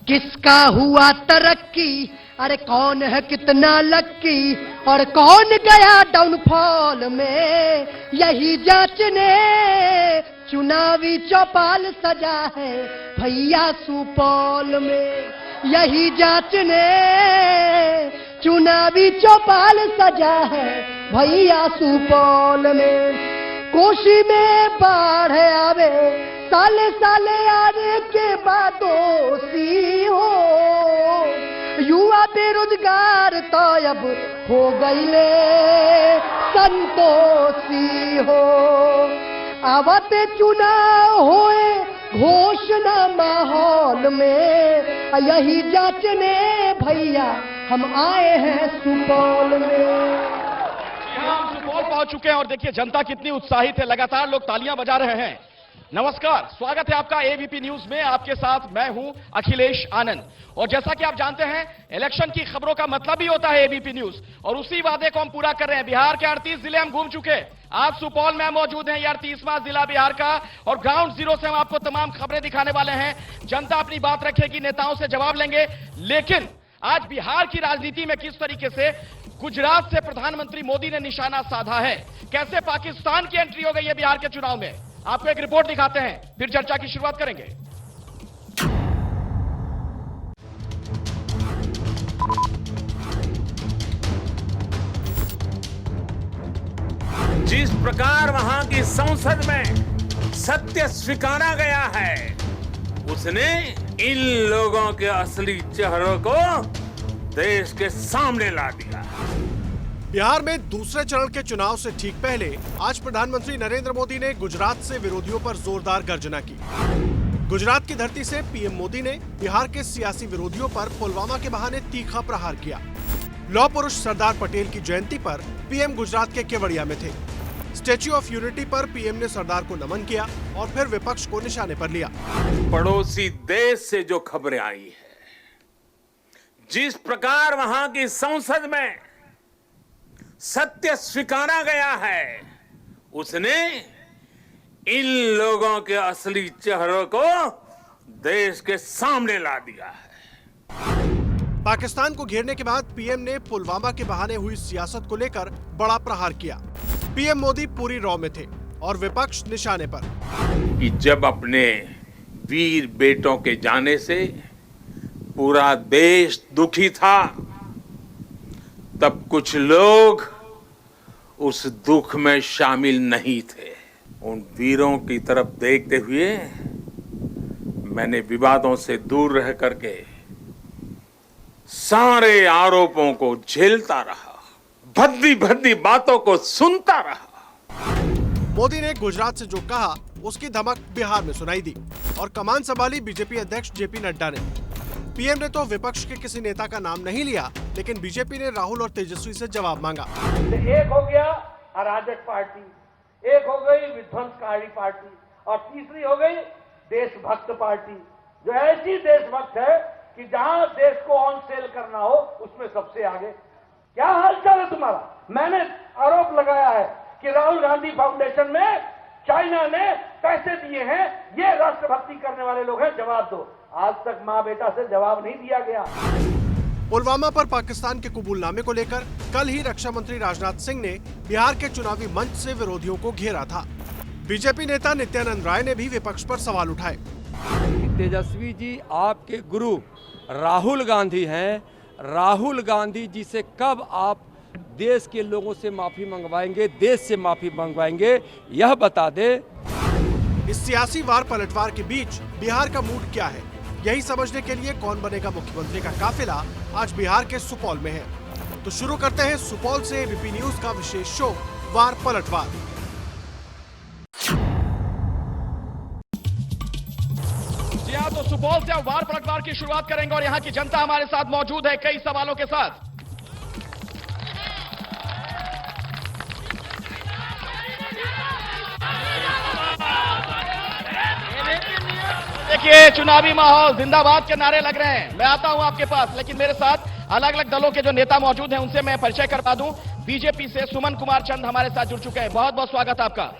किसका हुआ तरक्की, अरे कौन है कितना लक्की, और कौन गया डाउनफॉल में, यही जांचने चुनावी चौपाल सजा है भैया सुपौल में। यही जांचने चुनावी चौपाल सजा है भैया सुपौल में। कोशी में बाढ़ आवे, साले साले आने के बादोसी हो, युवा बेरोजगार तो अब हो गईले संतोषी हो। आवते चुनाव होए घोषणा माहौल में, यही जांचने भैया हम आए हैं सुपौल में। हम सुपौल पहुंच चुके हैं और देखिए जनता कितनी उत्साहित है, लगातार लोग तालियां बजा रहे हैं। नमस्कार, स्वागत है आपका एबीपी न्यूज में। आपके साथ मैं हूं अखिलेश आनंद। और जैसा कि आप जानते हैं, इलेक्शन की खबरों का मतलब ही होता है एबीपी न्यूज, और उसी वादे को हम पूरा कर रहे हैं। बिहार के 38 जिले हम घूम चुके, आज सुपौल में मौजूद हैं। ये 38वां जिला बिहार का, और ग्राउंड जीरो से हम आपको तमाम खबरें दिखाने वाले हैं। जनता अपनी बात रखेगी, नेताओं से जवाब लेंगे। लेकिन आज बिहार की राजनीति में किस तरीके से गुजरात से प्रधानमंत्री मोदी ने निशाना साधा है, कैसे पाकिस्तान की एंट्री हो गई है बिहार के चुनाव में, आपको एक रिपोर्ट दिखाते हैं, फिर चर्चा की शुरुआत करेंगे। जिस प्रकार वहां की संसद में सत्य स्वीकारा गया है, उसने इन लोगों के असली चेहरों को देश के सामने ला दिया। बिहार में दूसरे चरण के चुनाव से ठीक पहले आज प्रधानमंत्री नरेंद्र मोदी ने गुजरात से विरोधियों पर जोरदार गर्जना की। गुजरात की धरती से पीएम मोदी ने बिहार के सियासी विरोधियों पर पुलवामा के बहाने तीखा प्रहार किया। लौह पुरुष सरदार पटेल की जयंती पर पीएम गुजरात के केवड़िया में थे। स्टैच्यू ऑफ यूनिटी पर पीएम ने सरदार को नमन किया और फिर विपक्ष को निशाने पर लिया। पड़ोसी देश से जो खबरें आई है, जिस प्रकार वहां की संसद में सत्य स्वीकारा गया है, उसने इन लोगों के असली चेहरों को देश के सामने ला दिया है। पाकिस्तान को घेरने के बाद पीएम ने पुलवामा के बहाने हुई सियासत को लेकर बड़ा प्रहार किया। पीएम मोदी पूरी रौ में थे और विपक्ष निशाने पर। कि जब अपने वीर बेटों के जाने से पूरा देश दुखी था, तब कुछ लोग उस दुख में शामिल नहीं थे। उन वीरों की तरफ देखते हुए मैंने विवादों से दूर रह करके सारे आरोपों को झेलता रहा, भद्दी भद्दी बातों को सुनता रहा। मोदी ने गुजरात से जो कहा, उसकी धमक बिहार में सुनाई दी और कमान संभाली बीजेपी अध्यक्ष जेपी नड्डा ने। पीएम ने तो विपक्ष के किसी नेता का नाम नहीं लिया, लेकिन बीजेपी ने राहुल और तेजस्वी से जवाब मांगा। एक हो गया अराजक पार्टी, एक हो गई विध्वंसकारी पार्टी, और तीसरी हो गई देशभक्त पार्टी, जो ऐसी देशभक्त है कि जहां देश को ऑन सेल करना हो उसमें सबसे आगे। क्या हालचाल है तुम्हारा? मैंने आरोप लगाया है कि राहुल गांधी फाउंडेशन में चाइना ने पैसे दिए हैं, ये राष्ट्रभक्ति करने वाले लोग हैं, जवाब दो। आज तक मां बेटा से जवाब नहीं दिया गया। पुलवामा पर पाकिस्तान के कबूलनामे को लेकर कल ही रक्षा मंत्री राजनाथ सिंह ने बिहार के चुनावी मंच से विरोधियों को घेरा था। बीजेपी नेता नित्यानंद राय ने भी विपक्ष पर सवाल उठाए। तेजस्वी जी आपके गुरु राहुल गांधी हैं, राहुल गांधी जी से कब आप देश के लोगों से माफी मंगवाएंगे, देश से माफी मंगवाएंगे, यह बता दे। इस सियासी वार पलटवार के बीच बिहार का मूड क्या है, यही समझने के लिए कौन बनेगा मुख्यमंत्री का काफिला आज बिहार के सुपौल में है। तो शुरू करते हैं सुपौल से एबीपी न्यूज का विशेष शो वार पलटवार। जी हाँ, तो सुपौल से वार पलटवार की शुरुआत करेंगे और यहाँ की जनता हमारे साथ मौजूद है कई सवालों के साथ। देखिए, चुनावी माहौल, जिंदाबाद के नारे लग रहे हैं। मैं आता हूं आपके पास, लेकिन मेरे साथ अलग अलग दलों के जो नेता मौजूद हैं उनसे मैं परिचय करवा दूं। बीजेपी से सुमन कुमार चंद हमारे साथ जुड़ चुके हैं, बहुत बहुत स्वागत आपका।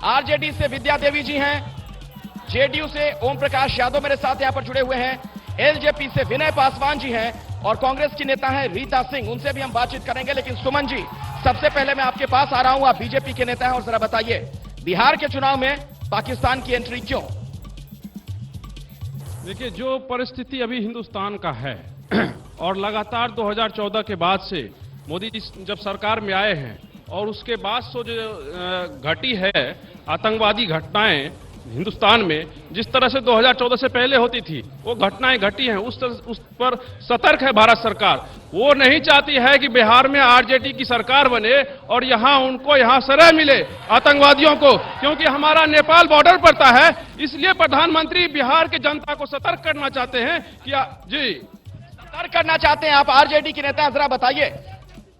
आरजेडी से विद्या देवी जी हैं, जेडीयू से ओम प्रकाश यादव मेरे साथ यहां पर जुड़े हुए हैं, एलजेपी से विनय पासवान जी हैं और कांग्रेस की नेता हैं रीता सिंह, उनसे भी हम बातचीत करेंगे। लेकिन सुमन जी, सबसे पहले मैं आपके पास आ रहा हूं, आप बीजेपी के नेता हैं और जरा बताइए बिहार के चुनाव में पाकिस्तान की एंट्री क्यों? देखिए, जो परिस्थिति अभी हिंदुस्तान का है और लगातार 2014 के बाद से मोदी जी जब सरकार में आए हैं और उसके बाद से जो घटी है आतंकवादी घटनाएं हिंदुस्तान में, जिस तरह से 2014 से पहले होती थी वो घटनाएं घटी हैं, उस पर सतर्क है भारत सरकार। वो नहीं चाहती है कि बिहार में आरजेडी की सरकार बने और उनको यहाँ सजा मिले आतंकवादियों को, क्योंकि हमारा नेपाल बॉर्डर पड़ता है। इसलिए प्रधानमंत्री बिहार की जनता को सतर्क करना चाहते हैं कि जी सतर्क करना चाहते हैं आप, आरजेडी के नेता, जरा बताइए।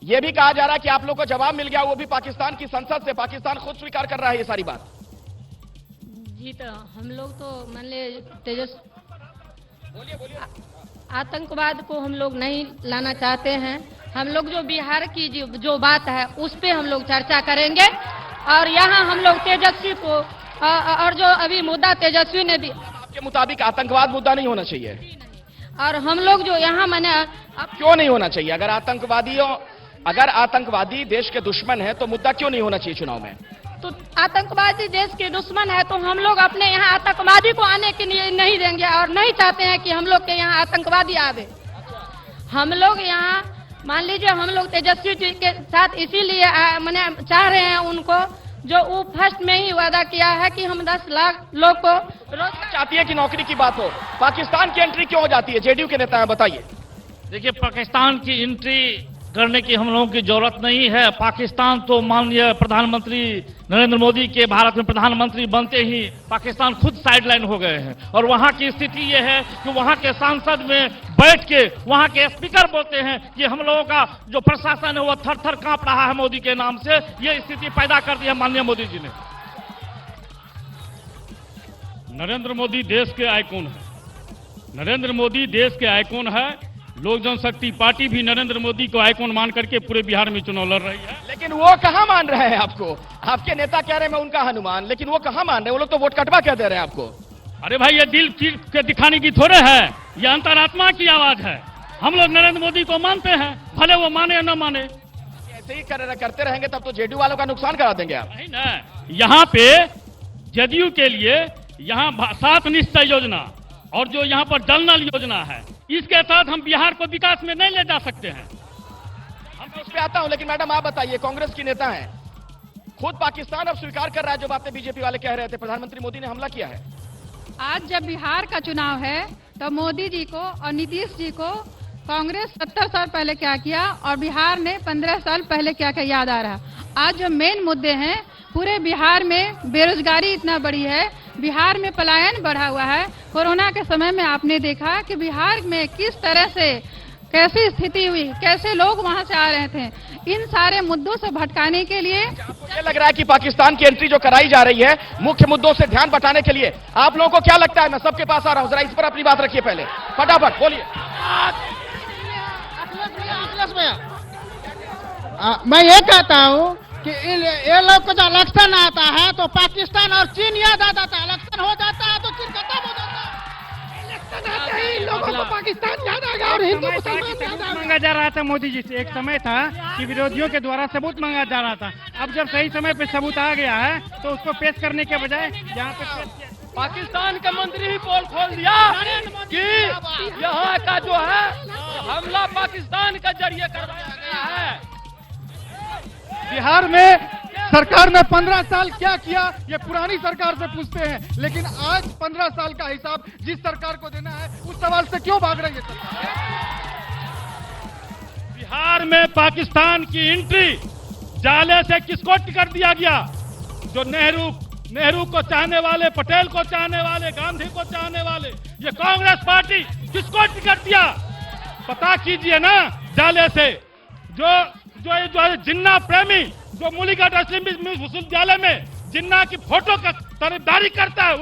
यह भी कहा जा रहा है कि आप लोगों को जवाब मिल गया, वो भी पाकिस्तान की संसद से, पाकिस्तान खुद स्वीकार कर रहा है ये सारी बात। जी, तो हम लोग तो मान ले आतंकवाद को हम लोग नहीं लाना चाहते हैं। हम लोग जो बिहार की जो बात है उस पे हम लोग चर्चा करेंगे और यहाँ हम लोग तेजस्वी को और जो अभी मुद्दा तेजस्वी ने भी, आपके मुताबिक आतंकवाद मुद्दा नहीं होना चाहिए और हम लोग जो यहाँ मैंने क्यों नहीं होना चाहिए? अगर आतंकवादी देश के दुश्मन है तो मुद्दा क्यों नहीं होना चाहिए चुनाव में? तो आतंकवादी देश के दुश्मन है तो हम लोग अपने यहाँ आतंकवादी को आने के लिए नहीं देंगे और नहीं चाहते हैं कि हम लोग के यहाँ आतंकवादी आवे। हम लोग यहाँ मान लीजिए हम लोग तेजस्वी जी के साथ इसीलिए मैंने चाह रहे हैं उनको, जो वो फर्स्ट में ही वादा किया है कि हम 10 लाख लोग को रोजगार चाहती है कि नौकरी की बात हो। पाकिस्तान की एंट्री क्यों हो जाती है? जेडीयू के नेता हैं, बताइए। देखिए, पाकिस्तान की एंट्री करने की हम लोगों की जरूरत नहीं है। पाकिस्तान तो माननीय प्रधानमंत्री नरेंद्र मोदी के भारत में प्रधानमंत्री बनते ही पाकिस्तान खुद साइडलाइन हो गए हैं और वहां की स्थिति ये है कि वहां के सांसद में बैठ के वहां के स्पीकर बोलते हैं कि हम लोगों का जो प्रशासन है वो थर थर कांप रहा है मोदी के नाम से। ये स्थिति पैदा कर दी है माननीय मोदी जी ने। नरेंद्र मोदी देश के आइकॉन है, नरेंद्र मोदी देश के आइकॉन है। लोक जनशक्ति पार्टी भी नरेंद्र मोदी को आइकॉन मान करके पूरे बिहार में चुनाव लड़ रही है। लेकिन वो कहां मान रहे हैं आपको? आपके नेता कह रहे हैं मैं उनका हनुमान, लेकिन वो कहां मान रहे हैं? वो लोग तो वोट कटवा कह दे रहे हैं आपको। अरे भाई, ये दिल के दिखाने की थोड़े है, ये अंतरात्मा की आवाज है। हम लोग नरेंद्र मोदी को मानते हैं, भले वो माने या न माने। ऐसे ही करते रहेंगे तब तो जेडीयू वालों का नुकसान करा देंगे आप। नहीं ना, यहाँ पे जेडीयू के लिए यहाँ 7 निश्चय योजना और जो यहाँ पर जल नल योजना है, इसके तहत हम बिहार को विकास में नहीं ले जा सकते हैं। हम तो उस पे आता हूं, लेकिन मैडम आप बताइए, कांग्रेस की नेता हैं, खुद पाकिस्तान अब स्वीकार कर रहा है जो बातें बीजेपी वाले कह रहे थे, प्रधानमंत्री मोदी ने हमला किया है। आज जब बिहार का चुनाव है तो मोदी जी को और नीतीश जी को कांग्रेस 70 साल पहले क्या किया और बिहार ने 15 साल पहले क्या क्या याद आ रहा। आज जो मेन मुद्दे हैं, पूरे बिहार में बेरोजगारी इतना बड़ी है, बिहार में पलायन बढ़ा हुआ है। कोरोना के समय में आपने देखा कि बिहार में किस तरह से कैसी स्थिति हुई, कैसे लोग वहां से आ रहे थे। इन सारे मुद्दों से भटकाने के लिए मुझे लग रहा है कि पाकिस्तान की एंट्री जो कराई जा रही है मुख्य मुद्दों से ध्यान बटाने के लिए, आप लोगों को क्या लगता है? मैं सबके पास आ रहा हूं, जरा इस पर अपनी बात रखिए पहले, फटाफट बोलिए। मैं ये कहता हूँ कि ये लोग को जब इलेक्शन आता है तो पाकिस्तान और चीन याद आ जाता है, इलेक्शन हो जाता है तो चीन खत्म हो जाता है। इलेक्शन आते ही लोगों को पाकिस्तान याद आ गया और हिंदू मुसलमान याद आ गया। मांगा जा रहा था मोदी जी से, एक समय था कि विरोधियों के द्वारा सबूत मांगा जा रहा था। अब जब सही समय पे सबूत आ गया है तो उसको पेश करने के बजाय यहाँ पे पाकिस्तान का मंत्री ही पोल खोल दिया कि यहाँ का जो है हमला पाकिस्तान का जरिए करवाया गया है। बिहार में सरकार ने 15 साल क्या किया ये पुरानी सरकार से पूछते हैं, लेकिन आज 15 साल का हिसाब जिस सरकार को देना है उस सवाल से क्यों भाग रही है सरकार? बिहार में पाकिस्तान की एंट्री जाले से किसको टिकट दिया गया? जो नेहरू को चाहने वाले, पटेल को चाहने वाले, गांधी को चाहने वाले, ये कांग्रेस पार्टी किसको टिकट दिया? पता कीजिए ना। जाले से जो जिन्ना प्रेमी जो मुलीगढ़ विश्वविद्यालय में जिन्ना की फोटो का तरफदारी करता है,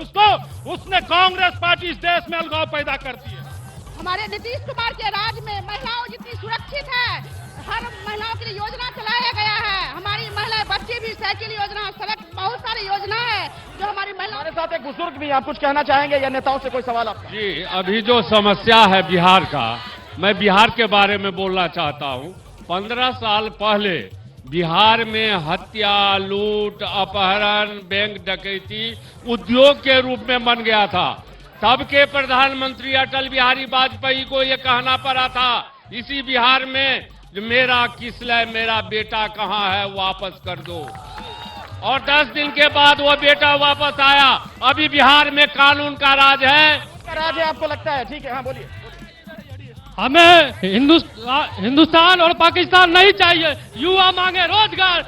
उसने कांग्रेस पार्टी इस देश में अलगाव पैदा करती है। हमारे नीतीश कुमार के राज में महिलाओं जितनी सुरक्षित है, हर महिलाओं के लिए योजना चलाया गया है। हमारी महिलाएं, बच्चे भी साइकिल योजना, सड़क, बहुत सारी योजना है जो हमारी महिला। हमारे साथ एक बुजुर्ग भी, आप कुछ कहना चाहेंगे या नेताओं से कोई सवाल आपका? जी, अभी जो समस्या है बिहार का, मैं बिहार के बारे में बोलना चाहता हूं। 15 साल पहले बिहार में हत्या, लूट, अपहरण, बैंक डकैती उद्योग के रूप में बन गया था। तब के प्रधानमंत्री अटल बिहारी वाजपेयी को यह कहना पड़ा था इसी बिहार में, मेरा किसलय, मेरा बेटा कहाँ है, वापस कर दो। और 10 दिन के बाद वो बेटा वापस आया। अभी बिहार में कानून का राज है। राज है आपको लगता है? ठीक है, हाँ बोलिए। हमें हिंदुस्तान और पाकिस्तान नहीं चाहिए। युवा मांगे रोजगार।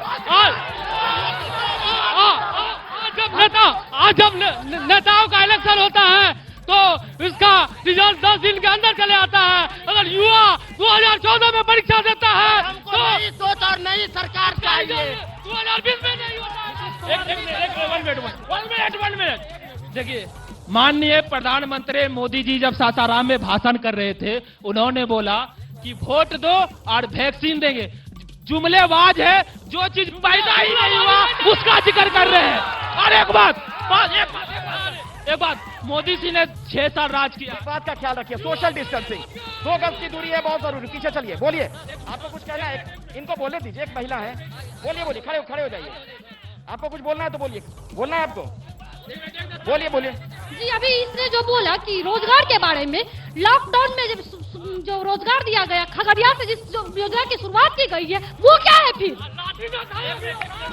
आज जब नेताओं का इलेक्शन होता है तो इसका रिजल्ट 10 दिन के अंदर चले आता है। अगर युवा 2014 में परीक्षा देता है तो नई सोच और नई सरकार चाहिए। 2020 में नहीं होता। एक मिनट देखिए, माननीय प्रधानमंत्री मोदी जी जब सासाराम में भाषण कर रहे थे, उन्होंने बोला कि वोट दो और वैक्सीन देंगे। जुमलेबाज है, जो चीज पैदा ही नहीं हुआ उसका जिक्र कर रहे हैं। और एक बात, मोदी जी ने 6 साल राज किया। इस बात का ख्याल रखिए, सोशल डिस्टेंसिंग, 2 गज की दूरी है बहुत जरूरी। पीछे चलिए, बोलिए, आपको कुछ कहना है? इनको बोलने दीजिए, एक महिला है। बोलिए, खड़े हो जाइए। आपको कुछ बोलना है तो बोलिए। बोलना है आपको? बोलिए। जी, अभी इसने जो बोला कि रोजगार के बारे में, लॉकडाउन में जो रोजगार दिया गया, खगड़िया से जिस जो योजना की शुरुआत की गई है, वो क्या है फिर?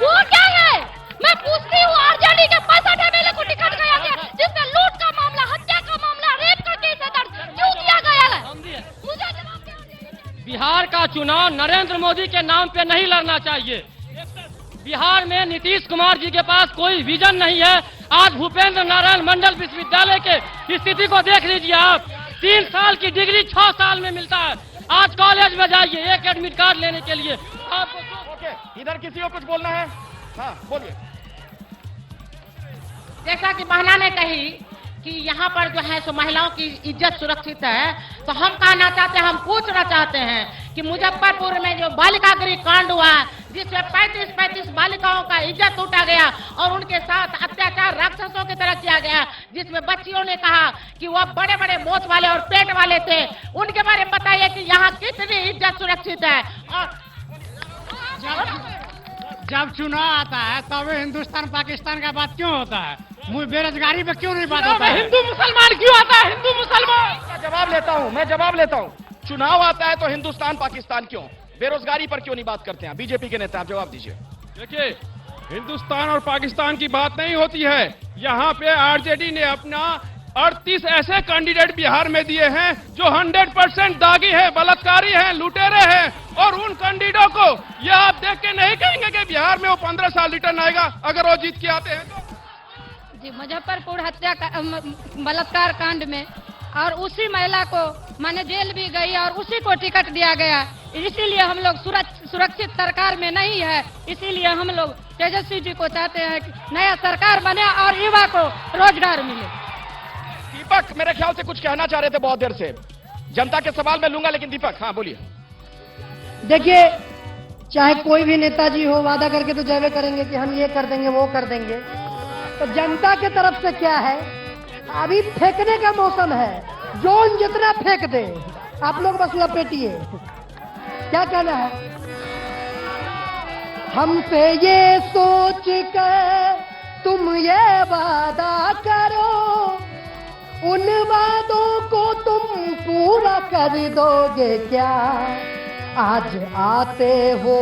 वो क्या है? मैं पूछती हूँ, आरजेडी के 65 एमएलए को टिकट गया गया, जिसमें लूट का मामला, हत्या का मामला, रेप का केस है दर्ज, क्यों किया गया है? मुझे जवाब दीजिए। बिहार का चुनाव नरेंद्र मोदी के नाम पे नहीं लड़ना चाहिए। बिहार में नीतीश कुमार जी के पास कोई विजन नहीं है। आज भूपेंद्र नारायण मंडल विश्वविद्यालय के स्थिति को देख लीजिए आप। 3 साल की डिग्री 6 साल में मिलता है। आज कॉलेज में जाइए एक एडमिट कार्ड लेने के लिए आपको। ओके, इधर किसी को कुछ बोलना है? हाँ बोलिए। जैसा कि बहना ने कही कि यहाँ पर जो है सो महिलाओं की इज्जत सुरक्षित है, तो हम कहना चाहते हैं, हम पूछना चाहते हैं कि मुजफ्फरपुर में जो बालिका गृह कांड हुआ, जिसमें 35 बालिकाओं का इज्जत लूटा गया और उनके साथ अत्याचार राक्षसों की तरह किया गया, जिसमें बच्चियों ने कहा कि वह बड़े बड़े मोच वाले और पेट वाले थे, उनके बारे में बताइए कि यहाँ कितनी इज्जत सुरक्षित है। और जब चुनाव आता है तब हिंदुस्तान पाकिस्तान का बात क्यों होता है? बेरोजगारी पे क्यों नहीं बात होता है? हिंदू मुसलमान क्यों आता है? हिंदू मुसलमान मैं जवाब लेता हूँ। चुनाव आता है तो हिंदुस्तान पाकिस्तान क्यों, बेरोजगारी पर क्यों नहीं बात करते हैं? बीजेपी के नेता, आप जवाब दीजिए। देखिए, हिंदुस्तान और पाकिस्तान की बात नहीं होती है। यहाँ पे आरजेडी ने अपना 38 ऐसे कैंडिडेट बिहार में दिए हैं जो 100% दागी है, बलात्कारी हैं, लुटेरे हैं। और उन कैंडिडेटों को यह आप देख के नहीं कहेंगे कि बिहार में वो 15 साल रिटर्न आएगा अगर वो जीत के आते हैं तो। जी, मुजफ्फरपुर हत्या बलात्कार कांड में और उसी महिला को माने जेल भी गई और उसी को टिकट दिया गया। इसीलिए हम लोग सुरक्षित सरकार में नहीं है। इसीलिए हम लोग तेजस्वी जी को चाहते हैं कि नया सरकार बने और युवा को रोजगार मिले। दीपक मेरे ख्याल से कुछ कहना चाह रहे थे बहुत देर से। जनता के सवाल में लूंगा, लेकिन दीपक, हाँ बोलिए। देखिए, चाहे कोई भी नेताजी हो, वादा करके तो जयवे करेंगे कि हम ये कर देंगे, वो कर देंगे। तो जनता के तरफ से क्या है, अभी फेंकने का मौसम है। जोन जितना फेंक दे, आप लोग बस लपेटिए। क्या कहना है? हमसे ये सोच कर तुम ये वादा करो, उन वादों को तुम पूरा कर दोगे क्या? आज आते हो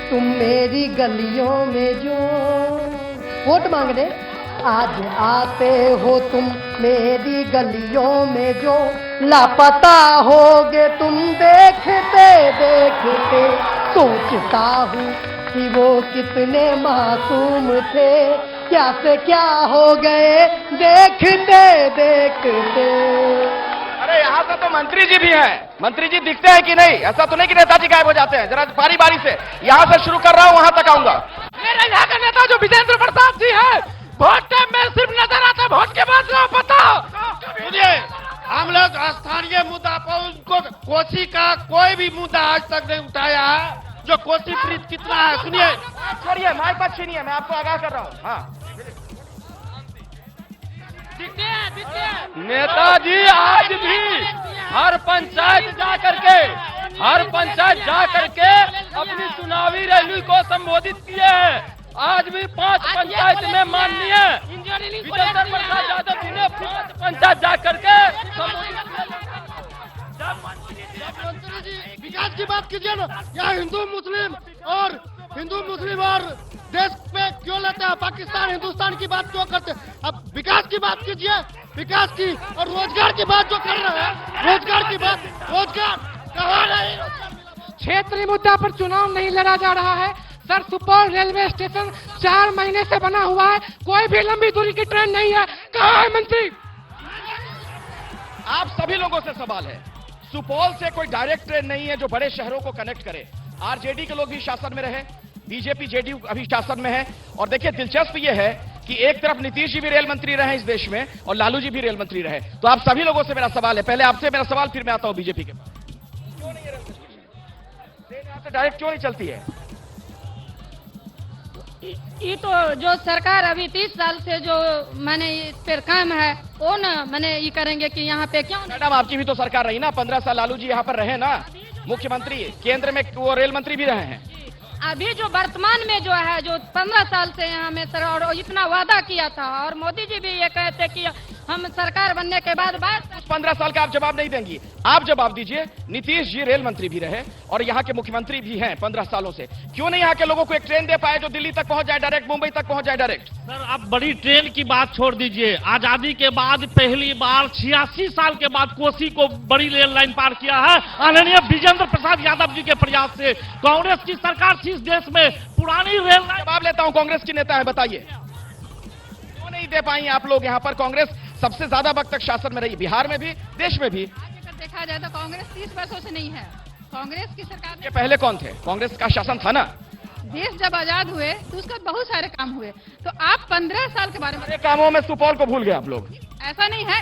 तुम मेरी गलियों में जो वोट मांगने, आज आते हो तुम मेरी गलियों में जो लापता होगे तुम देखते देखते। सोचता हूँ कि वो कितने मासूम थे, क्या से क्या हो गए देखते देखते। अरे यहाँ से तो मंत्री जी भी हैं। मंत्री जी दिखते हैं कि नहीं? ऐसा तो नहीं कि नेताजी गायब हो जाते हैं। जरा बारी बारी से यहाँ से शुरू कर रहा हूँ, वहां तक आऊंगा। मेरे यहाँ का नेता जो विजेंद्र प्रताप जी है, वोट टाइम में सिर्फ नजर आता है, वोट के बाद ना पता। सुनिए, हम लोग स्थानीय मुद्दा पर उनको कोसी का कोई भी मुद्दा आज तक नहीं उठाया है। जो कोसी ब्रिज कितना है, सुनिए, छोड़िए, माइक मत छीनिए, मैं आपको आगाह कर रहा हूँ। हाँ नेताजी आज भी हर पंचायत जा करके अपनी चुनावी रैली को संबोधित किए हैं। आज भी 5 पंचायत में माननीय विजेंद्र प्रसाद यादव जी ने 5 पंचायत जा करके विकास की बात कीजिए ना, यहाँ हिंदू मुस्लिम और देश पे क्यों लेते हैं, पाकिस्तान हिंदुस्तान की बात क्यों करते हैं? अब विकास की बात कीजिए, विकास की और रोजगार की बात जो कर रहे हैं, रोजगार की बात, रोजगार कहाँ नहीं? क्षेत्रीय मुद्दा पर चुनाव नहीं लड़ा जा रहा है सर। सुपौल रेलवे स्टेशन 4 महीने से बना हुआ है, कोई भी लंबी दूरी की ट्रेन नहीं है, कहाँ है मंत्री? आप सभी लोगों से सवाल है, सुपौल से कोई डायरेक्ट ट्रेन नहीं है जो बड़े शहरों को कनेक्ट करे। आरजेडी के लोग भी शासन में रहे, बीजेपी जेडीयू अभी शासन में है। और देखिए दिलचस्प ये है कि एक तरफ नीतीश जी भी रेल मंत्री रहे इस देश में और लालू जी भी रेल मंत्री रहे। तो आप सभी लोगों से मेरा सवाल है, पहले आपसे मेरा सवाल, फिर मैं आता हूं बीजेपी के पास। क्यों नहीं है रेल ट्रेन यहां से डायरेक्ट क्यों नहीं चलती है? ये तो जो सरकार अभी 30 साल से जो मैंने इस पर काम है वो ना मैंने ये करेंगे कि यहाँ पे क्यों। मैडम आपकी भी तो सरकार रही ना, 15 साल लालू जी यहाँ पर रहे ना, मुख्यमंत्री, केंद्र में वो रेल मंत्री भी रहे हैं। अभी जो वर्तमान में जो है, जो 15 साल से यहाँ में सर और इतना वादा किया था, और मोदी जी भी ये कहते कि हम सरकार बनने के बाद 15 साल का आप जवाब नहीं देंगी, आप जवाब दीजिए। नीतीश जी रेल मंत्री भी रहे और यहाँ के मुख्यमंत्री भी हैं 15 सालों से, क्यों नहीं यहाँ के लोगों को एक ट्रेन दे पाए जो दिल्ली तक पहुंच जाए, डायरेक्ट मुंबई तक पहुंच जाए डायरेक्ट? सर आप बड़ी ट्रेन की बात छोड़ दीजिए, आजादी के बाद पहली बार 86 साल के बाद कोसी को बड़ी रेल लाइन पार किया है आदरणीय विजेंद्र प्रसाद यादव जी के प्रयास से। कांग्रेस की सरकार थी इस देश में, पुरानी रेल लाइन। जवाब लेता हूं, कांग्रेस की नेता है, बताइए क्यों नहीं दे पाई आप लोग? यहाँ पर कांग्रेस सबसे ज्यादा वक्त तक शासन में रही, बिहार में भी, देश में भी। अगर देखा जाए तो कांग्रेस 30 वर्षों से नहीं है, कांग्रेस की सरकार ये पहले कौन थे? कांग्रेस का शासन था ना। देश जब आजाद हुए तो उसका बहुत सारे काम हुए, तो आप 15 साल के बारे में कामों में सुपौल को भूल गए आप लोग। ऐसा नहीं है,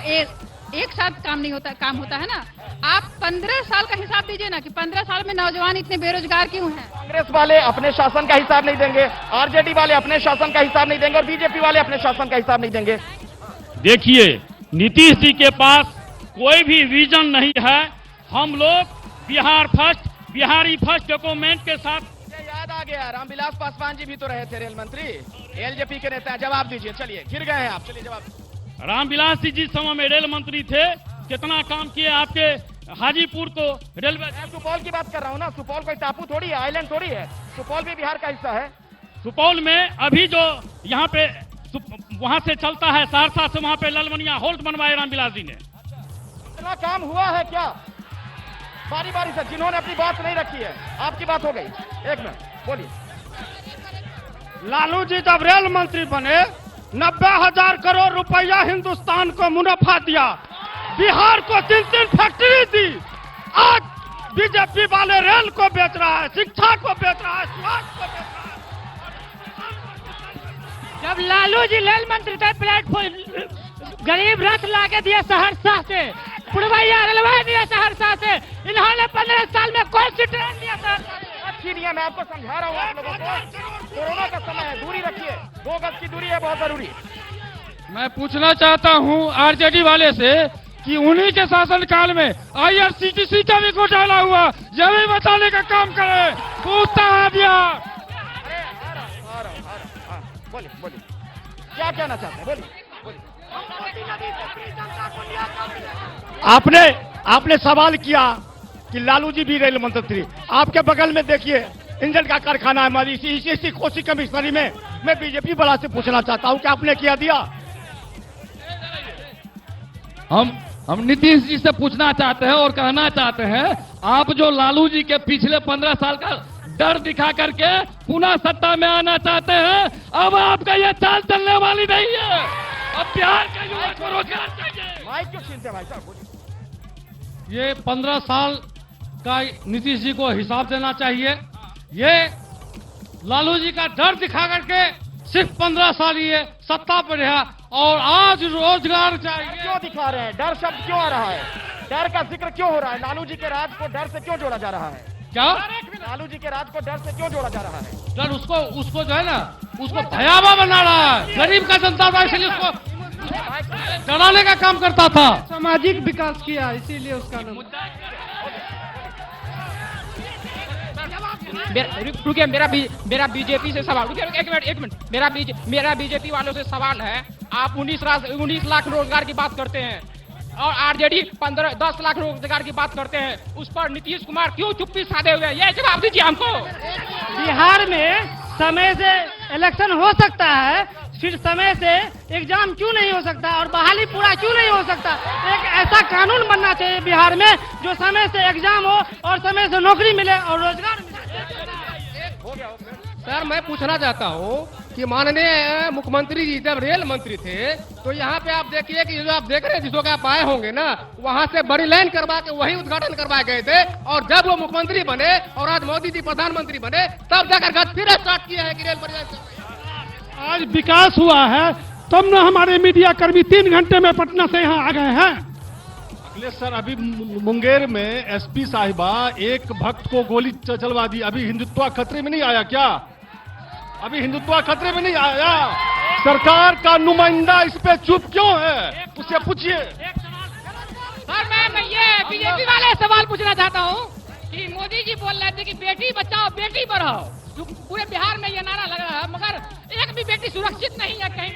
एक साथ काम नहीं होता, काम होता है ना। आप 15 साल का हिसाब दीजिए ना कि 15 साल में नौजवान इतने बेरोजगार क्यों हैं? कांग्रेस वाले अपने शासन का हिसाब नहीं देंगे, आरजेडी वाले अपने शासन का हिसाब नहीं देंगे और बीजेपी वाले अपने शासन का हिसाब नहीं देंगे। देखिए नीतीश जी के पास कोई भी विजन नहीं है। हम लोग Bihar first, Bihari first document के साथ। याद आ गया, रामविलास पासवान जी भी तो रहे थे रेल मंत्री, एलजेपी के नेता। जवाब दीजिए, चलिए गिर गए हैं आप, चलिए जवाब। रामविलास जी जिस समय में रेल मंत्री थे कितना काम किए आपके हाजीपुर को रेलवे। मैं सुपौल की बात कर रहा हूँ ना, सुपौल कोई टापू थोड़ी है, आइलैंड थोड़ी है, सुपौल भी बिहार का हिस्सा है। सुपौल में अभी जो यहाँ पे वहां से चलता है सहरसा से, वहां पे ललमनिया होल्ट बनवाए रामविलास जी ने। इतना काम हुआ है क्या? बारी बारी से जिन्होंने अपनी बात नहीं रखी है, आपकी बात हो गई। एक मिनट बोलिए। लालू जी जब रेल मंत्री बने 90,000 करोड़ रुपया हिंदुस्तान को मुनाफा दिया, बिहार को 3 फैक्ट्री दी। आज बीजेपी वाले रेल को बेच रहा है, शिक्षा को बेच रहा है, स्वास्थ्य को बेच रहा है। जब लालू जी रेल मंत्री थे, प्लेटफॉर्म गरीब रथ लाके दिया सहरसा से, पुरवैया रेलवे दिया सहरसा से। इन्होंने 15 साल में कोई सी ट्रेन दिया सहरसा से? अच्छी नहीं है, मैं आपको समझा रहा हूँ आप लोगों को। कोरोना का समय है, दूरी रखिए, 2 गज की दूरी है बहुत जरूरी। मैं पूछना चाहता हूं आरजेडी वाले से कि उन्हीं के शासनकाल में आईआरसीटीसी का भी घोटाला हुआ, यह भी बताने का काम करे। पूछता है बिहार। बोलिए बोलिए, क्या कहना चाहते हैं, बोलिए। आपने सवाल किया कि लालू जी भी रेल मंत्री, आपके बगल में देखिए इंजन का कारखाना है हमारी इसी कोसी कमिश्नरी में। मैं बीजेपी वाला से पूछना चाहता हूं कि आपने क्या दिया? हम नीतीश जी से पूछना चाहते हैं और कहना चाहते हैं, आप जो लालू जी के पिछले 15 साल का डर दिखा करके पुनः सत्ता में आना चाहते हैं, अब आपका यह चाल चलने वाली नहीं है। अब बिहार का युवा को रोजगार चाहिए। माइक क्यों छीनते भाई साहब, बोलिए। ये 15 साल का नीतीश जी को हिसाब देना चाहिए। ये लालू जी का डर दिखा करके सिर्फ 15 साल ये सत्ता पर रहा और आज रोजगार चाहिए। क्यों दिखा रहे हैं? डर शब्द क्यों आ रहा है? डर का जिक्र क्यों हो रहा है? लालू जी के राज को डर से क्यों जोड़ा जा रहा है? क्या लालू जी के राज को डर से क्यों जोड़ा जा रहा है? सर उसको जो है ना, उसको भयावह बना रहा है। गरीब का जनता था, इसलिए उसको डराने का काम करता था। सामाजिक विकास किया, इसीलिए उसका नाम। रुकिए, मेरा बीजेपी से सवाल, रुकिए एक मिनट, मेरा बीजेपी वालों से सवाल है। आप 19 लाख रोजगार की बात करते हैं और आरजेडी 10 लाख रोजगार की बात करते हैं, उस पर नीतीश कुमार क्यों चुप्पी साधे हुए हैं? ये जवाब दीजिए हमको। बिहार में समय से इलेक्शन हो सकता है, फिर समय से एग्जाम क्यों नहीं हो सकता और बहाली पूरा क्यों नहीं हो सकता? एक ऐसा कानून बनना चाहिए बिहार में जो समय से एग्जाम हो और समय से नौकरी मिले और रोजगार मिले। सर मैं पूछना चाहता हूँ कि माननीय मुख्यमंत्री जी जब रेल मंत्री थे तो यहाँ पे आप देखिए कि जो आप देख रहे हैं जिसको आप आए होंगे ना, वहाँ से बड़ी लाइन करवा के वही उद्घाटन करवाए गए थे। और जब वो मुख्यमंत्री बने और आज मोदी जी प्रधानमंत्री बने, तब जाकर फिर स्टार्ट किया है कि रेल परियोजना। आज विकास हुआ है, तब न हमारे मीडिया कर्मी 3 घंटे में पटना से यहाँ आ गए हैं। अखिलेश सर, अभी मुंगेर में एसपी साहिबा एक भक्त को गोली चलवा दी। अभी हिंदुत्व खतरे में नहीं आया क्या? अभी हिंदुत्व खतरे में नहीं आया? सरकार का नुमाइंदा इस पे चुप क्यों है? उससे पूछिए। सर मैं ये बीजेपी वाले सवाल पूछना चाहता हूँ कि मोदी जी बोल रहे थे कि बेटी बचाओ बेटी पढ़ाओ, पूरे बिहार में ये नारा लग रहा है, मगर एक भी बेटी सुरक्षित नहीं है कहीं।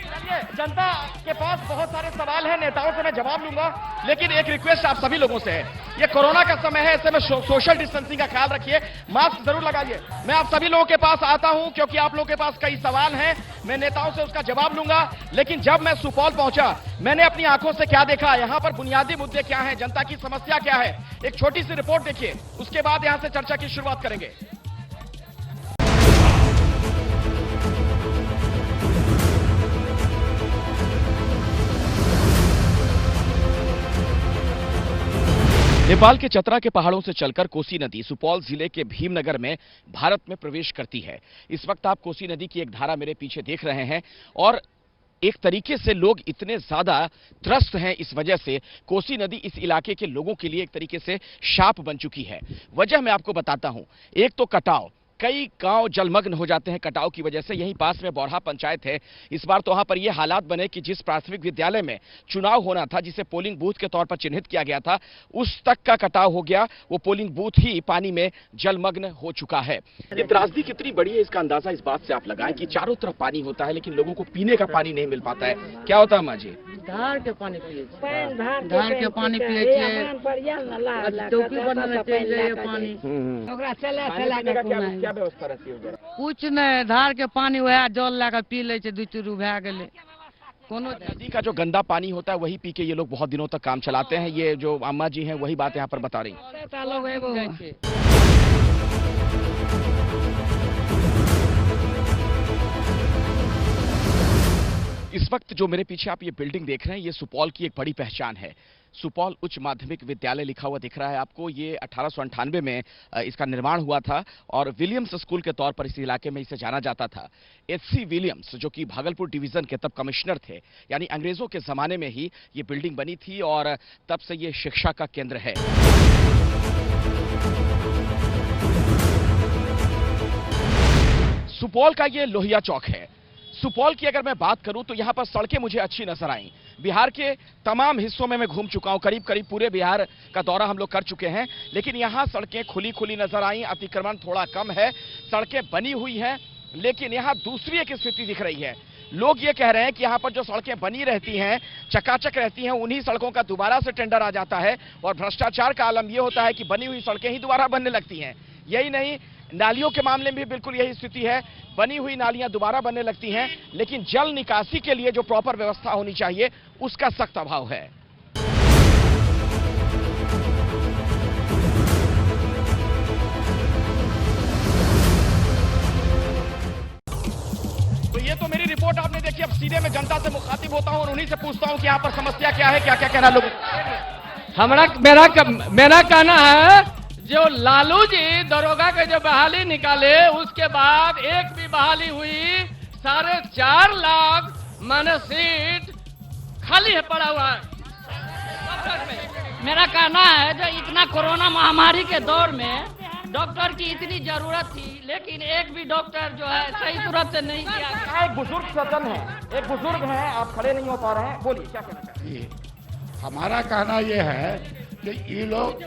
जनता के पास बहुत सारे सवाल हैं, नेताओं से मैं जवाब लूंगा, लेकिन एक रिक्वेस्ट आप सभी लोगों से है, ये कोरोना का समय है, ऐसे में सोशल डिस्टेंसिंग का ख्याल रखिए, मास्क जरूर लगाइए। मैं आप सभी लोगों के पास आता हूं क्योंकि आप लोगों के पास कई सवाल हैं, मैं नेताओं से उसका जवाब लूंगा। लेकिन जब मैं सुपौल पहुंचा, मैंने अपनी आंखों से क्या देखा, यहां पर बुनियादी मुद्दे क्या हैं, जनता की समस्या क्या है, एक छोटी सी रिपोर्ट देखिए, उसके बाद यहां से चर्चा की शुरुआत करेंगे। नेपाल के चतरा के पहाड़ों से चलकर कोसी नदी सुपौल जिले के भीमनगर में भारत में प्रवेश करती है। इस वक्त आप कोसी नदी की एक धारा मेरे पीछे देख रहे हैं और एक तरीके से लोग इतने ज्यादा त्रस्त हैं इस वजह से, कोसी नदी इस इलाके के लोगों के लिए एक तरीके से शाप बन चुकी है। वजह मैं आपको बताता हूं, एक तो कटाव, कई गांव जलमग्न हो जाते हैं कटाव की वजह से। यहीं पास में बौरहा पंचायत है, इस बार तो वहां पर यह हालात बने कि जिस प्राथमिक विद्यालय में चुनाव होना था, जिसे पोलिंग बूथ के तौर पर चिन्हित किया गया था, उस तक का कटाव हो गया, वो पोलिंग बूथ ही पानी में जलमग्न हो चुका है। ये त्रासदी कितनी बड़ी है इसका अंदाजा इस बात से आप लगाएं कि चारों तरफ पानी होता है लेकिन लोगों को पीने का पानी नहीं मिल पाता है। क्या होता है माँ जी? धार के पानी पिए, धार के पानी पिए, क्या व्यवस्था रहती है? कुछ नहीं, धार के पानी वह जल लाकर पी ले, 2 चुरू भै गेले। नदी का जो गंदा पानी होता है वही पी के ये लोग बहुत दिनों तक काम चलाते हैं। ये जो अम्मा जी हैं वही बात यहाँ पर बता रही। इस वक्त जो मेरे पीछे आप ये बिल्डिंग देख रहे हैं, ये सुपौल की एक बड़ी पहचान है। सुपौल उच्च माध्यमिक विद्यालय लिखा हुआ दिख रहा है आपको। ये 1898 में इसका निर्माण हुआ था और विलियम्स स्कूल के तौर पर इस इलाके में इसे जाना जाता था। एच.सी. विलियम्स जो कि भागलपुर डिवीजन के तब कमिश्नर थे, यानी अंग्रेजों के जमाने में ही ये बिल्डिंग बनी थी और तब से ये शिक्षा का केंद्र है। सुपौल का ये लोहिया चौक है। सुपौल की अगर मैं बात करूं तो यहां पर सड़कें मुझे अच्छी नजर आईं। बिहार के तमाम हिस्सों में मैं घूम चुका हूं, करीब करीब पूरे बिहार का दौरा हम लोग कर चुके हैं, लेकिन यहां सड़कें खुली खुली नजर आईं। अतिक्रमण थोड़ा कम है, सड़कें बनी हुई हैं, लेकिन यहां दूसरी एक स्थिति दिख रही है। लोग ये कह रहे हैं कि यहां पर जो सड़कें बनी रहती हैं, चकाचक रहती हैं, उन्हीं सड़कों का दोबारा से टेंडर आ जाता है और भ्रष्टाचार का आलम यह होता है कि बनी हुई सड़कें ही दोबारा बनने लगती हैं। यही नहीं, नालियों के मामले में भी बिल्कुल यही स्थिति है, बनी हुई नालियां दोबारा बनने लगती हैं, लेकिन जल निकासी के लिए जो प्रॉपर व्यवस्था होनी चाहिए उसका सख्त अभाव है। तो ये तो मेरी रिपोर्ट आपने देखी। अब सीधे मैं जनता से मुखातिब होता हूं और उन्हीं से पूछता हूं कि यहां पर समस्या क्या है, क्या क्या कहना लोग। मेरा कहना है, जो लालू जी दरोगा के जो बहाली निकाले उसके बाद एक भी बहाली हुई, 4.5 लाख माने सीट खाली है, पड़ा हुआ है। मेरा कहना है जो इतना कोरोना महामारी के दौर में डॉक्टर की इतनी जरूरत थी, लेकिन एक भी डॉक्टर जो है सही सूरत से नहीं किया। एक बुजुर्ग सदन है, एक बुजुर्ग हैं, आप खड़े नहीं हो पा रहे हैं, बोलिए क्या कहना चाहते हैं? हमारा कहना यह है कि ये लोग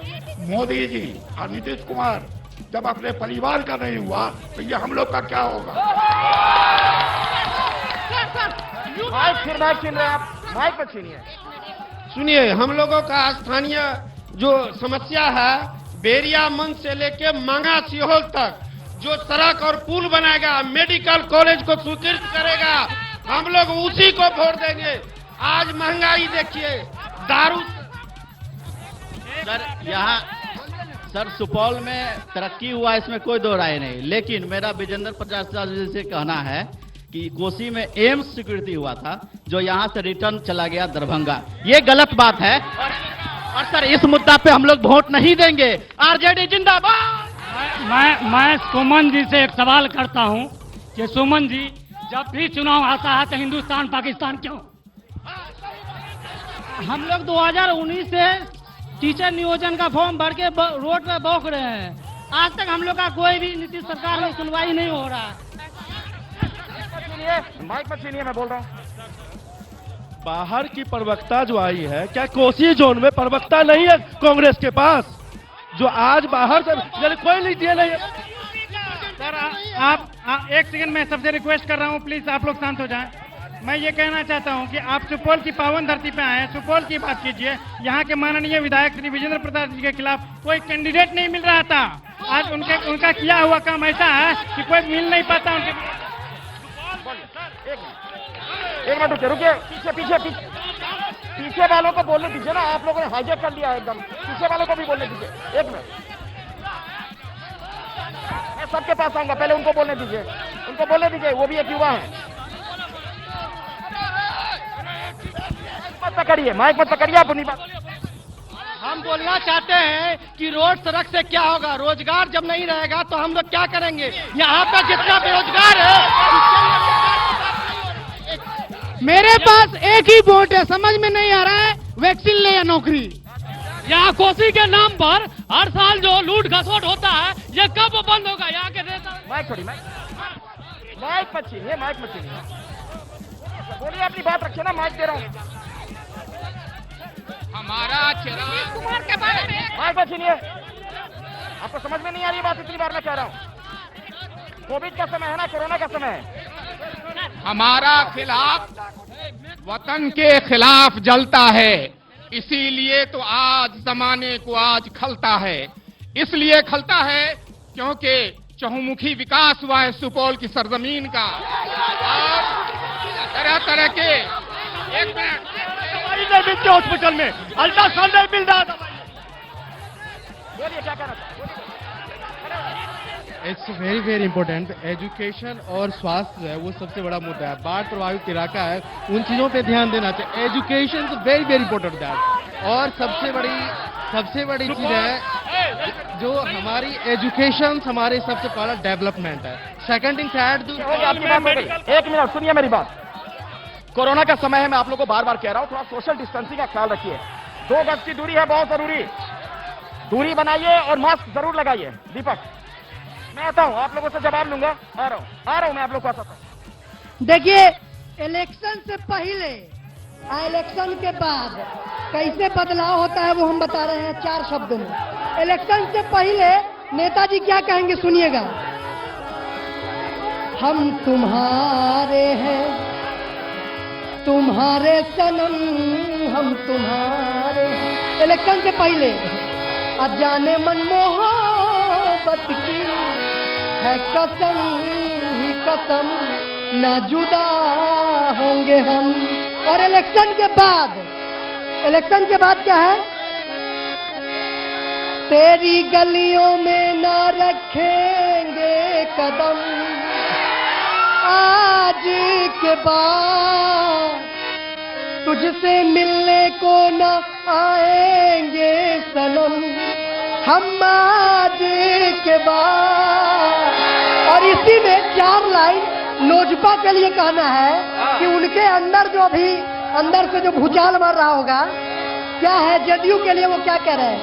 मोदी जी और नीतीश कुमार जब अपने परिवार का नहीं हुआ तो ये हम लोग का क्या होगा? माइक छीन रहे हैं आप, माइक पर छीनिए। सुनिए, हम लोगों का स्थानीय जो समस्या है, बेरिया मंच से लेके मांगा सीहोल तक जो सड़क और पुल बनाएगा, मेडिकल कॉलेज को स्वीकृत करेगा, हम लोग उसी को वोट देंगे। आज महंगाई देखिए, दारू। सर यहाँ सर सुपौल में तरक्की हुआ, इसमें कोई दो राय नहीं, लेकिन मेरा विजेंद्र प्रसाद जी से कहना है कि कोसी में एम्स स्वीकृति हुआ था जो यहाँ से रिटर्न चला गया दरभंगा, ये गलत बात है। और सर इस मुद्दा पे हम लोग वोट नहीं देंगे। आरजेडी जिंदाबाद। मैं सुमन जी से एक सवाल करता हूं कि सुमन जी, जब भी चुनाव आता है तो हिंदुस्तान पाकिस्तान क्यों? हम लोग 2019 से टीचर नियोजन का फॉर्म भर के रोड पे बौख रहे हैं। आज तक हम लोग का कोई भी नीतीश सरकार में सुनवाई नहीं हो रहा। माइक पर छीनिए, मैं बोल रहा हूँ। बाहर की प्रवक्ता जो आई है, क्या कोसी जोन में प्रवक्ता नहीं है कांग्रेस के पास, जो आज बाहर से कोई नहीं दिया नहीं? सर आप एक सेकंड में सबसे रिक्वेस्ट कर रहा हूं, प्लीज आप लोग शांत हो जाएं। मैं ये कहना चाहता हूं कि आप सुपौल की पावन धरती पे आए हैं, सुपौल की बात कीजिए। यहाँ के माननीय विधायक श्री विजेंद्र प्रसाद जी के खिलाफ कोई कैंडिडेट नहीं मिल रहा था। आज उनका किया हुआ काम ऐसा है कि कोई मिल नहीं पाता उनके। एक मिनट रुकिए, पीछे वालों को बोलने दीजिए ना, आप लोगों ने हाईजैक कर लिया एकदम। पीछे वालों को भी बोलने दीजिए, एक मिनट। मैं सबके पास आऊंगा, पहले उनको बोलने दीजिए, उनको बोलने दीजिए, वो भी एक युवा है। मत पकड़िए, माइक मत पकड़िए, आप अपनी बात। हम बोलना चाहते हैं कि रोड सड़क से क्या होगा, रोजगार जब नहीं रहेगा तो हम लोग क्या करेंगे? यहाँ पर जितना बेरोजगार है, मेरे पास एक ही वोट है, समझ में नहीं आ रहा है वैक्सीन ले या नौकरी। यहाँ कोसी के नाम पर हर साल जो लूट घसोट होता है, ये कब बंद होगा? यहाँ के नेता माइक छोड़ी, माइक मत छीनिए, माइक मत छीनिए, बोलिए अपनी बात रखिए ना, माइक दे रहा हूँ। हमारा चिराग कुमार के बारे में माइक मत छीनिए, आपको समझ में नहीं आ रही बात, इतनी बार मैं कह रहा हूँ। कोविड का समय है ना, कोरोना का समय है। हमारा खिलाफ वतन के खिलाफ जलता है, इसीलिए तो आज जमाने को आज खलता है। इसलिए खलता है क्योंकि चहुमुखी विकास हुआ है सुपौल की सरजमीन का, और तरह तरह के एक मिनट हॉस्पिटल में अल्ट्रासाउंड नहीं मिल रहा था। बोलिए क्या कहना था? It's very very important. Education और स्वास्थ्य जो है वो सबसे बड़ा मुद्दा है। बाढ़ प्रभावित इलाका है, उन चीज़ों पे ध्यान देना चाहिए। Education is very very important that. और सबसे बड़ी चीज़ है जो हमारी एजुकेशन, हमारे सबसे पहला डेवलपमेंट है। Second thing third. आपकी बात हो गई, एक मिनट सुनिए मेरी बात। कोरोना का समय है, मैं आप लोगों को बार बार कह रहा हूं, थोड़ा सोशल डिस्टेंसिंग का ख्याल रखिए। 2 गज की दूरी है, बहुत जरूरी। दूरी बनाइए और मास्क जरूर लगाइए। दीपक, मैं आता हूं, आप लोगों से जवाब लूंगा। आ रहा हूं मैं आप लोग को आता हूं। देखिए, इलेक्शन से पहले इलेक्शन के बाद कैसे बदलाव होता है वो हम बता रहे हैं 4 शब्दों में। इलेक्शन से पहले नेताजी क्या कहेंगे, सुनिएगा। हम तुम्हारे हैं, तुम्हारे सनम, हम तुम्हारे। इलेक्शन से पहले अजाने मन मोहब्बत की है कसम ही कसम, न जुदा होंगे हम। और इलेक्शन के बाद क्या है? तेरी गलियों में न रखेंगे कदम, आज के बाद तुझसे मिलने को न आएंगे सनम, हम आज के बाद। और इसी में 4 लाइन लोजपा के लिए कहना है कि उनके अंदर जो अभी अंदर से जो भूचाल मार रहा होगा, क्या है जदयू के लिए वो क्या कह रहे हैं?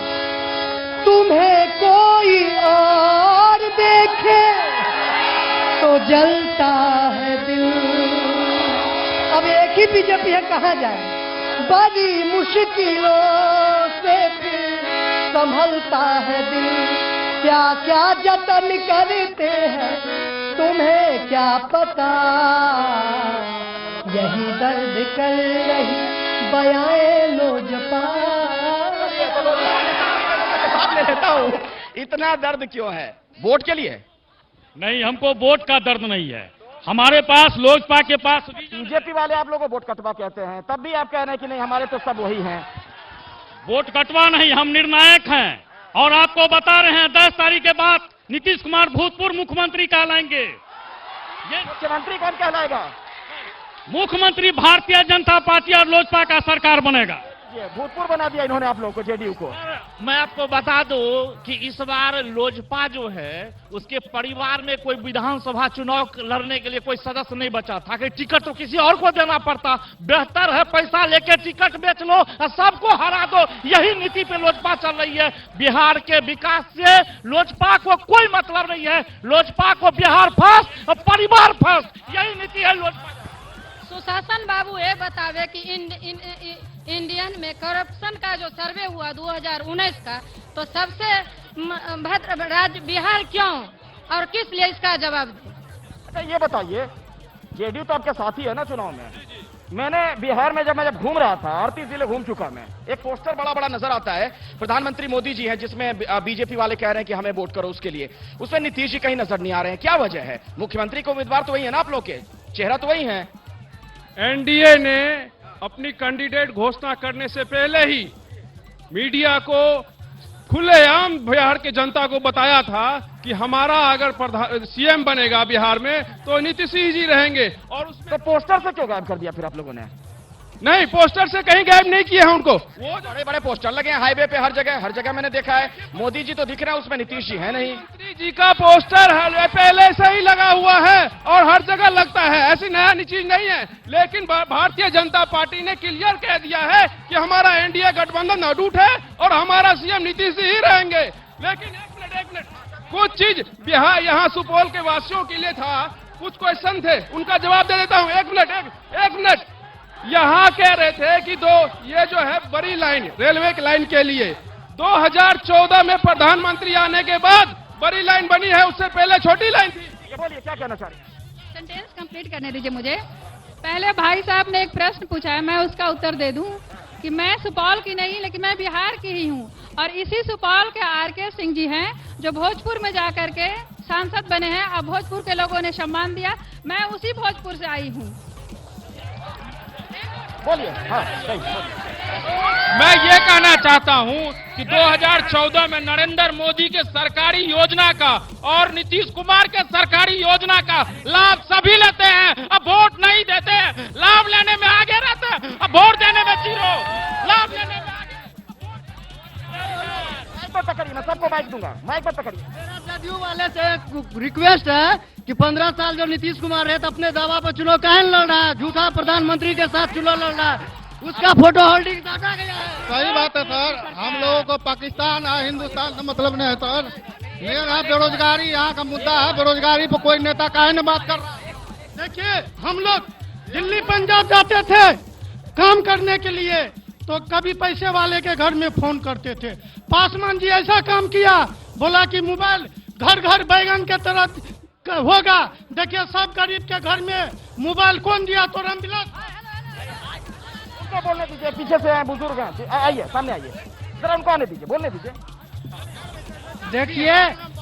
तुम्हें कोई और देखे तो जलता है दिल। अब एक ही बीजेपी है, कहाँ जाए? बड़ी मुश्किलों से फिर संभलता है दिल। क्या क्या जतन करते हैं तुम्हें क्या पता, यही दर्द कर रही बयाए लोजपा। ले लेता हूँ, इतना दर्द क्यों है? वोट के लिए? नहीं, हमको वोट का दर्द नहीं है। हमारे पास लोजपा के पास बीजेपी वाले आप लोगों को वोट कटवा कहते हैं, तब भी आप कह रहे हैं कि नहीं हमारे तो सब वही हैं। वोट कटवा नहीं, हम निर्णायक हैं। और आपको बता रहे हैं 10 तारीख के बाद नीतीश कुमार भूतपूर्व मुख्यमंत्री कहलाएंगे। ये मुख्यमंत्री कौन कहलाएगा? मुख्यमंत्री भारतीय जनता पार्टी और लोजपा का सरकार बनेगा। ये भूतपूर्व बना दिया इन्होंने आप लोगों को, जेडीयू को। मैं आपको बता दूं कि इस बार लोजपा जो है उसके परिवार में कोई विधानसभा चुनाव लड़ने के लिए कोई सदस्य नहीं बचा था कि टिकट तो किसी और को देना पड़ता। बेहतर है पैसा लेके टिकट बेच लो और सबको हरा दो। यही नीति पे लोजपा चल रही है। बिहार के विकास से लोजपा को कोई मतलब नहीं है। लोजपा को बिहार फर्स्ट और परिवार फर्स्ट, यही नीति है लोजपा। सुशासन बाबू ये बतावे कि इंडियन में करप्शन का जो सर्वे हुआ 2019 का, तो सबसे भद्र राज्य बिहार क्यों और किस लिए, इसका जवाब दो। अच्छा ये बताइए, जेडीयू तो आपके साथी है ना चुनाव में। मैंने बिहार में जब घूम रहा था, 38 जिले घूम चुका मैं, एक पोस्टर बड़ा बड़ा नजर आता है, प्रधानमंत्री मोदी जी हैं, जिसमें बीजेपी वाले कह रहे हैं कि हमें वोट करो उसके लिए। उसमें नीतीश जी कहीं नजर नहीं आ रहे हैं, क्या वजह है? मुख्यमंत्री को उम्मीदवार तो वही है ना आप लोग के, चेहरा तो वही है। एनडीए ने अपनी कैंडिडेट घोषणा करने से पहले ही मीडिया को खुलेआम बिहार के जनता को बताया था कि हमारा अगर सीएम बनेगा बिहार में तो नीतीश जी रहेंगे। और उसमें तो पोस्टर से क्यों गायब कर दिया फिर आप लोगों ने? नहीं, पोस्टर से कहीं गायब नहीं किया है उनको। वो बड़े बड़े पोस्टर लगे हैं हाईवे पे, हर जगह मैंने देखा है। मोदी जी तो दिख रहे हैं, उसमें नीतीश जी है नहीं। मोदी जी का पोस्टर है पहले से ही लगा हुआ है और हर जगह लगता है, ऐसी नया चीज नहीं है। लेकिन भारतीय जनता पार्टी ने क्लियर कह दिया है कि हमारा एनडीए गठबंधन अटूट है और हमारा सीएम नीतीश जी ही रहेंगे। लेकिन एक मिनट, कुछ चीज बिहार यहाँ सुपौल के वासियों के लिए था, कुछ क्वेश्चन थे, उनका जवाब दे देता हूँ। एक मिनट, यहाँ कह रहे थे कि ये जो है बड़ी लाइन, रेलवे की लाइन के लिए 2014 में प्रधानमंत्री आने के बाद बड़ी लाइन बनी है, उससे पहले छोटी लाइन थी। बोलिए क्या कहना चाह रहे हैं? सेंटेंस कंप्लीट करने दीजिए मुझे। पहले भाई साहब ने एक प्रश्न पूछा है, मैं उसका उत्तर दे दूं कि मैं सुपौल की नहीं लेकिन मैं बिहार की ही हूं। और इसी सुपौल के आरके सिंह जी हैं जो भोजपुर में जाकर के सांसद बने हैं और भोजपुर के लोगों ने सम्मान दिया। मैं उसी भोजपुर से आई हूँ। बोलिए। हाँ, मैं ये कहना चाहता हूं कि 2014 में नरेंद्र मोदी के सरकारी योजना का और नीतीश कुमार के सरकारी योजना का लाभ सभी लेते हैं, अब वोट नहीं देते हैं। लाभ लेने में आगे रहते हैं, अब वोट देने में जीरो। लाभ लेने में आगे। माइक पर पकड़िए, मैं सबको माइक दूंगा, माइक पर पकड़िए। मेरा जदयू वाले से रिक्वेस्ट है कि 15 साल जो नीतीश कुमार है तो अपने दावा पर चुनाव काहे लड़ रहा है? झूठा प्रधानमंत्री के साथ चुनाव लड़ रहा है, उसका फोटो होल्डिंग डाटा गया है। सही बात है सर, हम लोगों को पाकिस्तान और हिंदुस्तान से मतलब नहीं है सर। लेकिन आप बेरोजगारी यहाँ का मुद्दा है, बेरोजगारी पर कोई नेता काहे न बात कर रहा है? देखिए, हम लोग दिल्ली पंजाब जाते थे काम करने के लिए, तो कभी पैसे वाले के घर में फोन करते थे। पासवान जी ऐसा काम किया, बोला कि मोबाइल घर घर बैगन के तरह होगा। देखिए, सब गरीब के घर में मोबाइल कौन दिया? तो रामविलास। उनको बोलने दीजिए, पीछे से आए बुजुर्ग हैं, आइए सामने आइए, जरा उनको आने दीजिए, बोलने दीजिए। देखिए,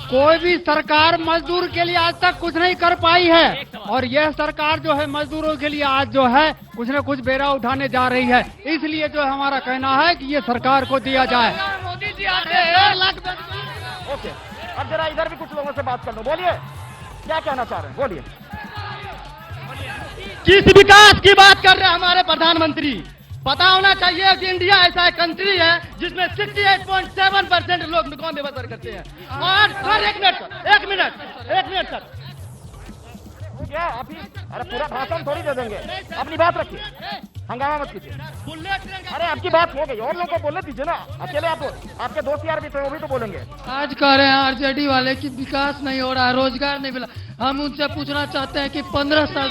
कोई भी सरकार मजदूर के लिए आज तक कुछ नहीं कर पाई है, और यह सरकार जो है मजदूरों के लिए आज जो है कुछ न कुछ बेड़ा उठाने जा रही है। इसलिए जो हमारा कहना है कि ये सरकार को दिया जाए। मोदी जी आते हैं। ओके, अब जरा इधर भी कुछ लोगों से बात कर लो, बोलिए क्या कहना चाह रहे हैं, बोलिए। किस विकास की बात कर रहे हैं हमारे प्रधानमंत्री? पता होना चाहिए कि इंडिया ऐसा एक कंट्री है जिसमें 68.7% लोग दुकान बसर करते हैं। और सर एक मिनट सर, क्या अभी? अरे पूरा भाषण थोड़ी दे देंगे, अपनी बात रखिए। हंगामा मत कीजिए। अरे आपकी बात हो गई, और लोगों को बोलने दीजिए ना। अकेले आप, आपके दोस्त यार भी थे, वो भी तो बोलेंगे। आज कह रहे हैं आरजेडी वाले कि विकास नहीं हो रहा, रोजगार नहीं मिला। हम उनसे पूछना चाहते हैं कि 15 साल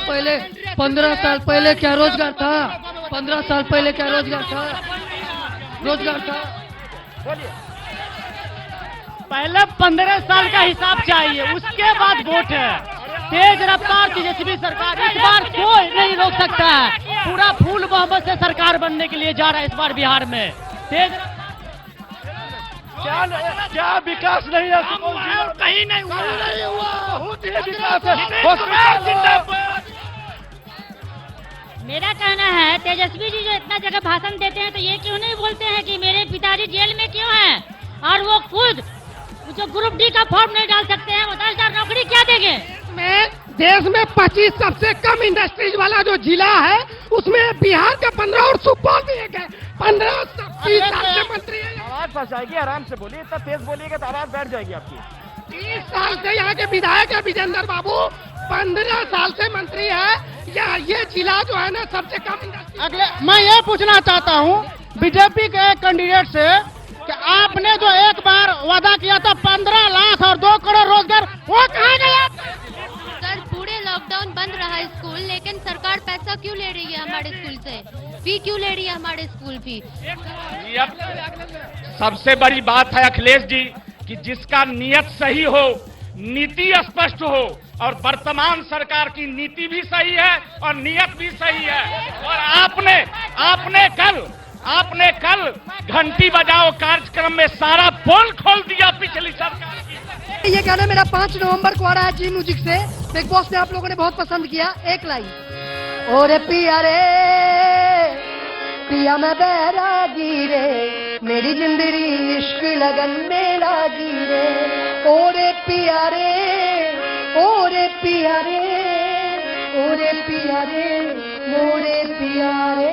पहले क्या रोजगार था? 15 साल पहले क्या रोजगार था? बोलिए। पहले 15 साल का हिसाब चाहिए, उसके बाद वोट है। तेज रफ्तार तेजस्वी सरकार इस बार कोई नहीं रोक सकता है। पूरा फूल बहुमत से सरकार बनने के लिए जा रहा है इस बार बिहार में। तेज क्या विकास नहीं है? कहीं नहीं हुआ। बहुत ही विकास है। मेरा कहना है तेजस्वी जी जो इतना जगह भाषण देते हैं तो ये क्यों नहीं बोलते हैं कि मेरे पिताजी जेल में क्यों हैं, और वो खुद जो ग्रुप डी का फॉर्म नहीं डाल सकते हैं, वो 10,000 नौकरी क्या देंगे? देश में 25 सबसे कम इंडस्ट्रीज वाला जो जिला है उसमें बिहार के 15 और सुपौल भी एक है। 15 साल से मंत्री है। आवाज फंस जाएगी, आराम से बोलिए। इतना तेज बोलिएगा तो आवाज बैठ जाएगी आपकी। 30 साल से यहाँ के विधायक है विजेंद्र बाबू, 15 साल से मंत्री है। ये जिला जो है ना सबसे कम इंडस्ट्री। अगले मैं ये पूछना चाहता हूँ बीजेपी के कैंडिडेट से कि आपने जो एक बार वादा किया था 15 लाख और 2 करोड़ रोजगार, वो कहाँ गया? सर पूरे लॉकडाउन बंद रहा स्कूल, लेकिन सरकार पैसा क्यों ले रही है हमारे स्कूल से? फी क्यों ले रही है हमारे स्कूल फी? सबसे बड़ी बात है अखिलेश जी कि जिसका नियत सही हो, नीति स्पष्ट हो, और वर्तमान सरकार की नीति भी सही है और नियत भी सही है। और आपने कल घंटी बजाओ कार्यक्रम में सारा पोल खोल दिया पिछली सरकार की। ये गाना मेरा 5 नवंबर को आ रहा है जी म्यूजिक से। बिग बॉस ने आप लोगों ने बहुत पसंद किया। एक लाइन, ओरे पिया रे पिया मैं बैरागी रे, मेरी जिंदगी इश्क लगन में लागी रे। ओरे पिया रे, ओरे पिया रे, ओरे पिया रे, मोरे पिया रे।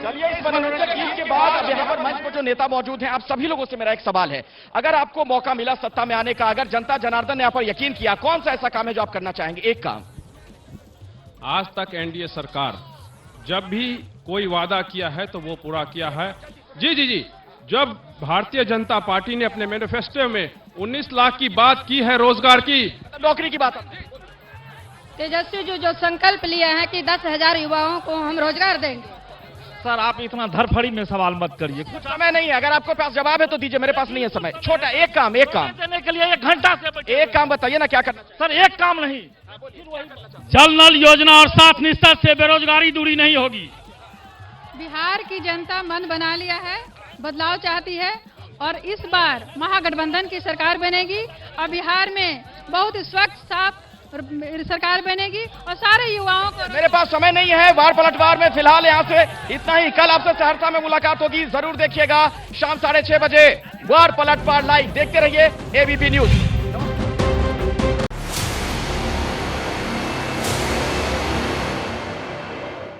चलिए, इस मनोरंजक गीत के बाद अब यहाँ पर मंच पर जो नेता मौजूद हैं, आप सभी लोगों से मेरा एक सवाल है। अगर आपको मौका मिला सत्ता में आने का, अगर जनता जनार्दन ने यहाँ पर यकीन किया, कौन सा ऐसा काम है जो आप करना चाहेंगे? एक काम। आज तक एनडीए सरकार जब भी कोई वादा किया है तो वो पूरा किया है। जी, जब भारतीय जनता पार्टी ने अपने मैनिफेस्टो में 19 लाख की बात की है रोजगार की, नौकरी की बात, तेजस्वी जी जो संकल्प लिए हैं कि 10,000 युवाओं को हम रोजगार देंगे। सर आप इतना धरफड़ी में सवाल मत करिए, कुछ समय नहीं है। अगर आपके पास जवाब है तो दीजिए, मेरे पास नहीं है समय। छोटा एक काम देने के लिए 1 घंटा से एक काम बताइए ना, क्या करना? सर एक काम नहीं, जल नल योजना और 7 निश्चित से बेरोजगारी दूरी नहीं होगी। बिहार की जनता मन बना लिया है, बदलाव चाहती है, और इस बार महागठबंधन की सरकार बनेगी और बिहार में बहुत स्वच्छ साफ सरकार बनेगी और सारे युवाओं को। मेरे पास समय नहीं है वार पलटवार में, फिलहाल यहाँ से इतना ही। कल आपसे सहरसा में मुलाकात होगी, जरूर देखिएगा शाम 6:30 बजे वार पलटवार लाइव। देखते रहिए एबीपी न्यूज।